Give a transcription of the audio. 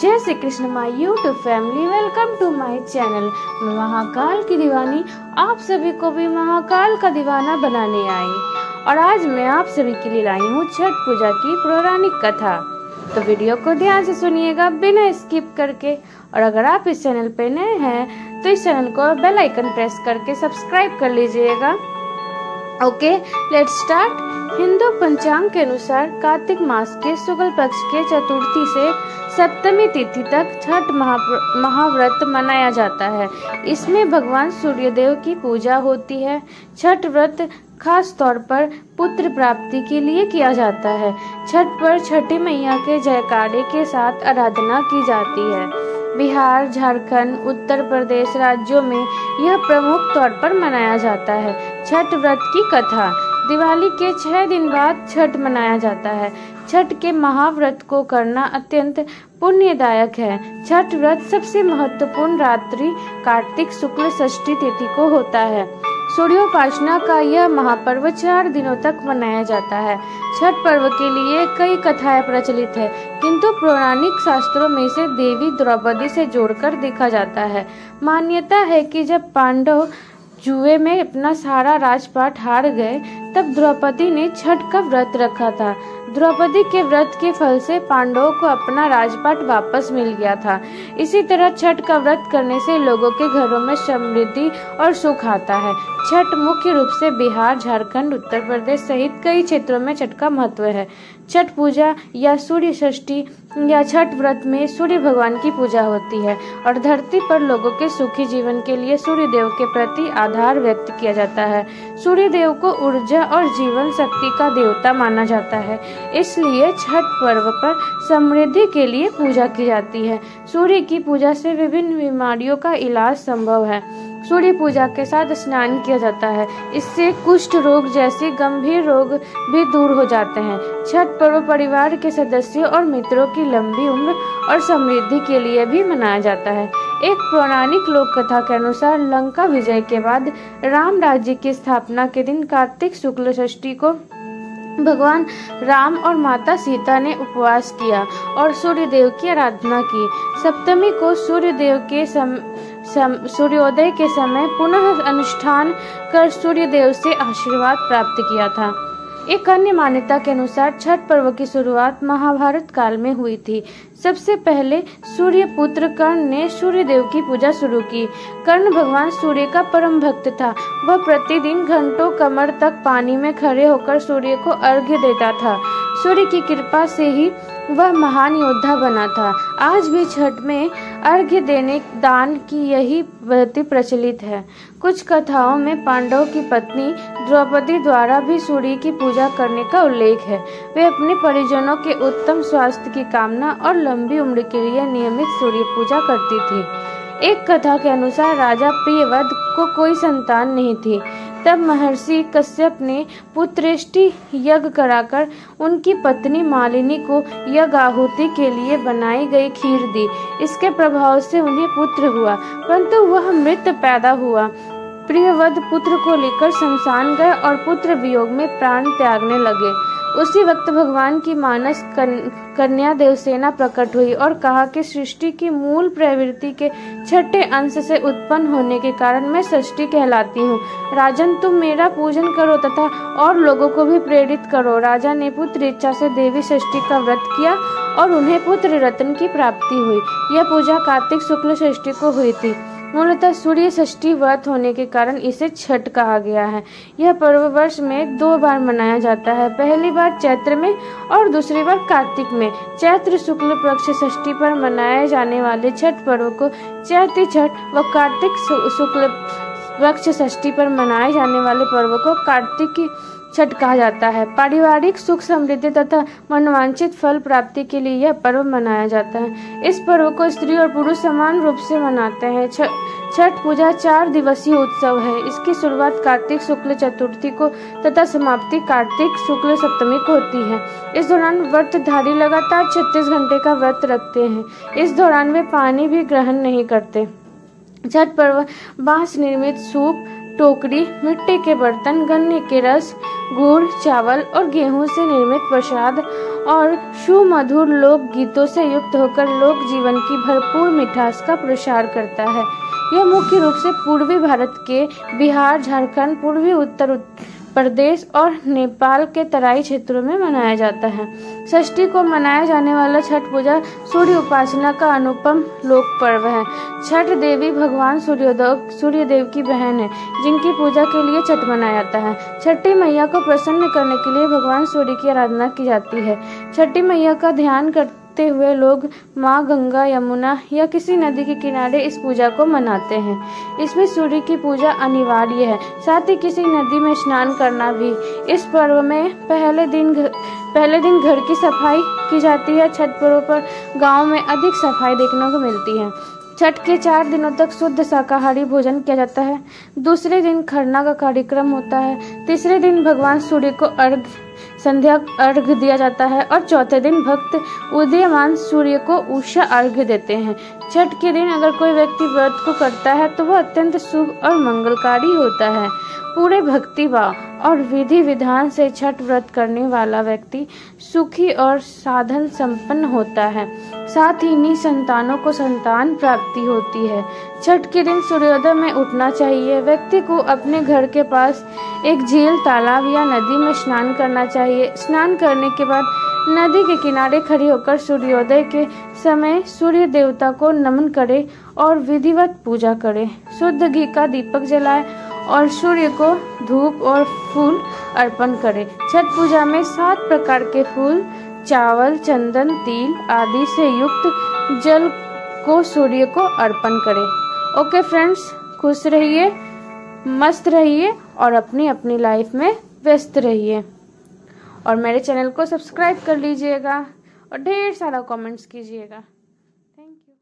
जय Shri Krishna my YouTube family, welcome to my channel. मैं महाकाल की दीवानी आप सभी को भी महाकाल का दीवाना बनाने आई और आज मैं आप सभी के लिए लाई हूँ छठ पूजा की पौराणिक कथा। तो वीडियो को ध्यान से सुनिएगा बिना स्किप करके। और अगर आप इस चैनल पे नए हैं तो इस चैनल को बेल आइकन प्रेस करके सब्सक्राइब कर लीजिएगा। Okay, let's start. हिंदू पंचांग के अनुसार कार्तिक मास के शुक्ल पक्ष के चतुर्थी से सप्तमी तिथि तक छठ महाव्रत मनाया जाता है। इसमें भगवान सूर्यदेव की पूजा होती है। छठ व्रत खास तौर पर पुत्र प्राप्ति के लिए किया जाता है। छठ पर छठी मैया के जयकारे के साथ आराधना की जाती है। बिहार, झारखंड, उत्तर प्रदेश राज्यों में यह प्रमुख तौर पर मनाया जाता है। छठ व्रत की कथा। दिवाली के 6 दिन बाद छठ मनाया जाता है। छठ के महाव्रत को करना अत्यंत पुण्यदायक है। छठ व्रत सबसे महत्वपूर्ण रात्रि कार्तिक शुक्ल षष्ठी तिथि को होता है। सूर्योपासना का यह महापर्व 4 दिनों तक मनाया जाता है। छठ पर्व के लिए कई कथाएं प्रचलित है, किंतु पौराणिक शास्त्रों में से देवी द्रौपदी से जोड़कर देखा जाता है। मान्यता है कि जब पांडव जुए में अपना सारा राजपाट हार गए तब द्रौपदी ने छठ का व्रत रखा था। द्रौपदी के व्रत के फल से पांडवों को अपना राजपाट वापस मिल गया था। इसी तरह छठ का व्रत करने से लोगों के घरों में समृद्धि और सुख आता है। छठ मुख्य रूप से बिहार, झारखंड, उत्तर प्रदेश सहित कई क्षेत्रों में छठ का महत्व है। छठ पूजा या सूर्य षष्ठी या छठ व्रत में सूर्य भगवान की पूजा होती है और धरती पर लोगों के सुखी जीवन के लिए सूर्य देव के प्रति आधार व्यक्त किया जाता है। सूर्य देव को ऊर्जा और जीवन शक्ति का देवता माना जाता है, इसलिए छठ पर्व पर समृद्धि के लिए पूजा की जाती है। सूर्य की पूजा से विभिन्न बीमारियों का इलाज संभव है। सूर्य पूजा के साथ स्नान किया जाता है, इससे कुष्ठ रोग जैसे गंभीर रोग भी दूर हो जाते हैं। छठ पर्व परिवार के सदस्यों और मित्रों की लंबी उम्र और समृद्धि के लिए भी मनाया जाता है। एक पौराणिक लोक कथा के अनुसार लंका विजय के बाद राम राज्य की स्थापना के दिन कार्तिक शुक्ल षष्ठी को भगवान राम और माता सीता ने उपवास किया और सूर्य देव की आराधना की। सप्तमी को सूर्य देव के सूर्योदय के समय पुनः अनुष्ठान कर सूर्य देव से आशीर्वाद प्राप्त किया था। एक अन्य मान्यता के अनुसार छठ पर्व की शुरुआत महाभारत काल में हुई थी। सबसे पहले सूर्य पुत्र कर्ण ने सूर्य देव की पूजा शुरू की। कर्ण भगवान सूर्य का परम भक्त था। वह प्रतिदिन घंटों कमर तक पानी में खड़े होकर सूर्य को अर्घ्य देता था। सूर्य की कृपा से ही वह महान योद्धा बना था। आज भी छठ में अर्घ्य देने दान की यही पद्धति प्रचलित है। कुछ कथाओं में पांडवों की पत्नी द्रौपदी द्वारा भी सूर्य की पूजा करने का उल्लेख है। वे अपने परिजनों के उत्तम स्वास्थ्य की कामना और लंबी उम्र के लिए नियमित सूर्य पूजा करती थी। एक कथा के अनुसार राजा प्रियव्रत को कोई संतान नहीं थी। तब महर्षि कश्यप ने पुत्रेष्टि यज्ञ कराकर उनकी पत्नी मालिनी को यज्ञ आहुति के लिए बनाई गई खीर दी। इसके प्रभाव से उन्हें पुत्र हुआ, परंतु वह मृत पैदा हुआ। प्रियव्रत पुत्र को लेकर शमशान गए और पुत्र वियोग में प्राण त्यागने लगे। उसी वक्त भगवान की मानस कन्या देवसेना प्रकट हुई और कहा कि सृष्टि की मूल प्रवृत्ति के छठे अंश से उत्पन्न होने के कारण मैं षष्ठी कहलाती हूँ। राजन, तुम मेरा पूजन करो तथा और लोगों को भी प्रेरित करो। राजा ने पुत्र इच्छा से देवी षष्ठी का व्रत किया और उन्हें पुत्र रत्न की प्राप्ति हुई। यह पूजा कार्तिक शुक्ल षष्ठी को हुई थी। मूलतः सूर्य षष्ठी व्रत होने के कारण इसे छठ कहा गया है। यह पर्व वर्ष में 2 बार मनाया जाता है, पहली बार चैत्र में और दूसरी बार कार्तिक में। चैत्र शुक्ल पक्ष षष्ठी पर मनाए जाने वाले छठ पर्व को चैती छठ व कार्तिक शुक्ल पक्ष षष्ठी पर मनाए जाने वाले पर्व को कार्तिकी छठ कहा जाता है। पारिवारिक सुख समृद्धि तथा मनोवांछित फल प्राप्ति के लिए यह पर्व मनाया जाता है। इस पर्व को स्त्री और पुरुष समान रूप से मनाते हैं। छठ पूजा 4 दिवसीय उत्सव है। इसकी शुरुआत कार्तिक शुक्ल चतुर्थी को तथा समाप्ति कार्तिक शुक्ल सप्तमी को होती है। इस दौरान व्रतधारी लगातार 36 घंटे का व्रत रखते हैं। इस दौरान वे पानी भी ग्रहण नहीं करते। छठ पर्व बांस निर्मित सूप, टोकरी, मिट्टी के बर्तन, गन्ने के रस, गुड़, चावल और गेहूं से निर्मित प्रसाद और सुमधुर लोक गीतों से युक्त होकर लोक जीवन की भरपूर मिठास का प्रसार करता है। यह मुख्य रूप से पूर्वी भारत के बिहार, झारखंड, पूर्वी उत्तर प्रदेश और नेपाल के तराई क्षेत्रों में मनाया जाता है। षष्ठी को मनाया जाने वाला छठ पूजा सूर्य उपासना का अनुपम लोक पर्व है। छठ देवी भगवान सूर्यदेव की बहन है, जिनकी पूजा के लिए छठ मनाया जाता है। छठी मैया को प्रसन्न करने के लिए भगवान सूर्य की आराधना की जाती है। छठी मैया का ध्यान करते हुए लोग माँ गंगा, यमुना या किसी नदी के किनारे इस पूजा को मनाते हैं। इसमें सूर्य की पूजा अनिवार्य है, साथ ही किसी नदी में स्नान करना भी। इस पर्व में पहले दिन घर की सफाई की जाती है। छठ पर्व पर गांव में अधिक सफाई देखने को मिलती है। छठ के 4 दिनों तक शुद्ध शाकाहारी भोजन किया जाता है। दूसरे दिन खरना का कार्यक्रम होता है। तीसरे दिन भगवान सूर्य को संध्या अर्घ दिया जाता है और चौथे दिन भक्त उदीयमान सूर्य को उषा अर्घ देते हैं। छठ के दिन अगर कोई व्यक्ति व्रत को करता है तो वह अत्यंत शुभ और मंगलकारी होता है। पूरे भक्तिभाव और विधि विधान से छठ व्रत करने वाला व्यक्ति सुखी और साधन संपन्न होता है। साथ ही निसंतानों को संतान प्राप्ति होती है। छठ के दिन सूर्योदय में उठना चाहिए। व्यक्ति को अपने घर के पास एक झील, तालाब या नदी में स्नान करना चाहिए। स्नान करने के बाद नदी के किनारे खड़े होकर सूर्योदय के समय सूर्य देवता को नमन करे और विधिवत पूजा करे। शुद्ध घी का दीपक जलाए और सूर्य को धूप और फूल अर्पण करे। छठ पूजा में 7 प्रकार के फूल, चावल, चंदन, तिल आदि से युक्त जल को सूर्य को अर्पण करें। ओके फ्रेंड्स, खुश रहिए, मस्त रहिए और अपनी अपनी लाइफ में व्यस्त रहिए। और मेरे चैनल को सब्सक्राइब कर लीजिएगा और ढेर सारा कमेंट्स कीजिएगा। Thank you.